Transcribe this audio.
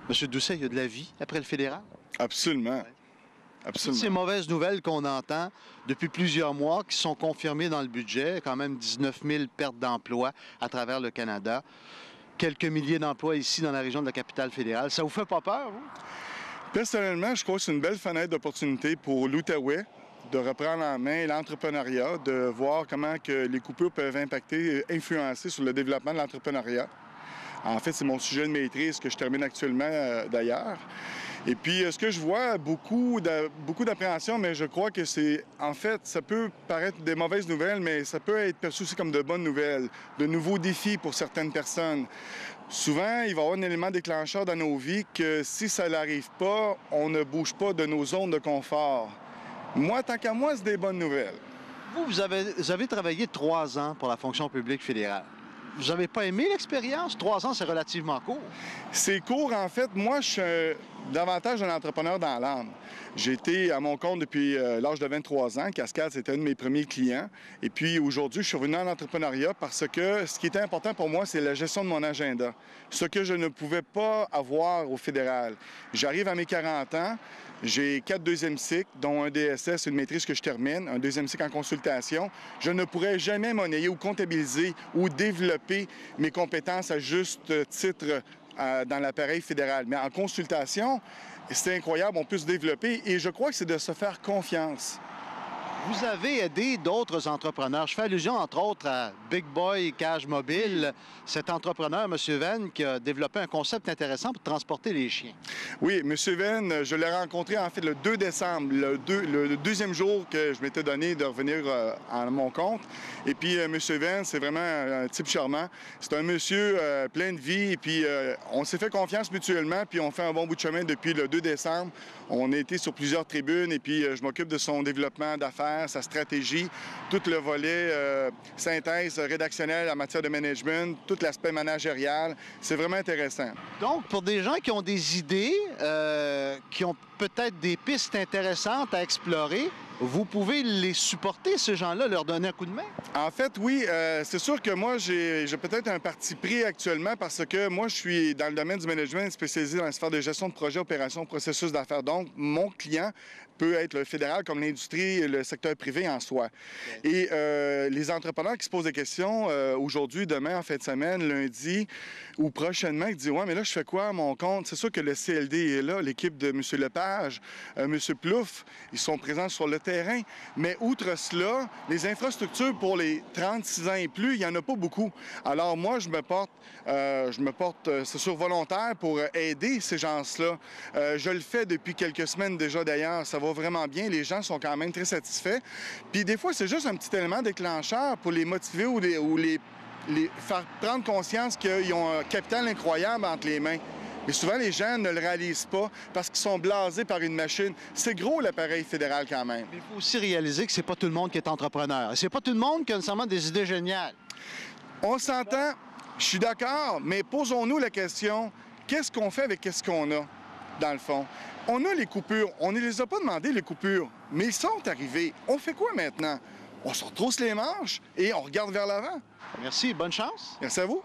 Monsieur Doucet, il y a de la vie après le fédéral? Absolument. Ouais. Absolument. Toutes ces mauvaises nouvelles qu'on entend depuis plusieurs mois, qui sont confirmées dans le budget, quand même 19 000 pertes d'emplois à travers le Canada, quelques milliers d'emplois ici dans la région de la capitale fédérale. Ça vous fait pas peur, vous? Personnellement, je crois que c'est une belle fenêtre d'opportunité pour l'Outaouais de reprendre en main l'entrepreneuriat, de voir comment que les coupures peuvent impacter et influencer sur le développement de l'entrepreneuriat. En fait, c'est mon sujet de maîtrise que je termine actuellement d'ailleurs. Et puis, ce que je vois, beaucoup d'appréhension, mais je crois que c'est, en fait, ça peut paraître des mauvaises nouvelles, mais ça peut être perçu aussi comme de bonnes nouvelles, de nouveaux défis pour certaines personnes. Souvent, il va y avoir un élément déclencheur dans nos vies que si ça n'arrive pas, on ne bouge pas de nos zones de confort. Moi, tant qu'à moi, c'est des bonnes nouvelles. Vous avez travaillé 3 ans pour la fonction publique fédérale. Vous n'avez pas aimé l'expérience? 3 ans, c'est relativement court. C'est court, en fait. Moi, je suis davantage un entrepreneur dans l'âme. J'ai été à mon compte depuis l'âge de 23 ans. Cascade, c'était un de mes premiers clients. Et puis aujourd'hui, je suis revenu en entrepreneuriat parce que ce qui était important pour moi, c'est la gestion de mon agenda. Ce que je ne pouvais pas avoir au fédéral. J'arrive à mes 40 ans. J'ai 4 deuxièmes cycles, dont un DSS, une maîtrise que je termine, un deuxième cycle en consultation. Je ne pourrais jamais monnayer ou comptabiliser ou développer mes compétences à juste titre dans l'appareil fédéral. Mais en consultation, c'est incroyable, on peut se développer et je crois que c'est de se faire confiance. Vous avez aidé d'autres entrepreneurs. Je fais allusion, entre autres, à Big Boy Cage Mobile, cet entrepreneur, M. Venn, qui a développé un concept intéressant pour transporter les chiens. Oui, M. Venn, je l'ai rencontré en fait le 2 décembre, le deuxième jour que je m'étais donné de revenir à mon compte. Et puis, M. Venn, c'est vraiment un type charmant. C'est un monsieur plein de vie et puis on s'est fait confiance mutuellement puis on fait un bon bout de chemin depuis le 2 décembre. On a été sur plusieurs tribunes et puis je m'occupe de son développement d'affaires, sa stratégie, tout le volet synthèse rédactionnelle en matière de management, tout l'aspect managérial. C'est vraiment intéressant. Donc, pour des gens qui ont des idées, qui ont peut-être des pistes intéressantes à explorer, vous pouvez les supporter, ces gens-là, leur donner un coup de main? En fait, oui. C'est sûr que moi, j'ai peut-être un parti pris actuellement parce que moi, je suis dans le domaine du management spécialisé dans la sphère de gestion de projet, opération, processus d'affaires. Donc, mon client peut être le fédéral comme l'industrie et le secteur privé en soi. Okay. Et les entrepreneurs qui se posent des questions aujourd'hui, demain, en fin de semaine, lundi ou prochainement, qui disent « Ouais, mais là, je fais quoi à mon compte? » C'est sûr que le CLD est là, l'équipe de M. Lepage, M. Plouffe, ils sont présents sur le terrain. Mais outre cela, les infrastructures pour les 36 ans et plus, il n'y en a pas beaucoup. Alors moi, je me porte, c'est sûr, volontaire pour aider ces gens-là. Je le fais depuis quelques semaines déjà d'ailleurs. Ça va vraiment bien. Les gens sont quand même très satisfaits. Puis des fois, c'est juste un petit élément déclencheur pour les motiver ou les faire prendre conscience qu'ils ont un capital incroyable entre les mains. Mais souvent, les gens ne le réalisent pas parce qu'ils sont blasés par une machine. C'est gros, l'appareil fédéral, quand même. Mais il faut aussi réaliser que c'est pas tout le monde qui est entrepreneur. C'est pas tout le monde qui a nécessairement des idées géniales. On s'entend, je suis d'accord, mais posons-nous la question, qu'est-ce qu'on fait avec ce qu'on a, dans le fond? On a les coupures. On ne les a pas demandé, les coupures, mais ils sont arrivés. On fait quoi maintenant? On se retrousse les manches et on regarde vers l'avant. Merci, bonne chance. Merci à vous.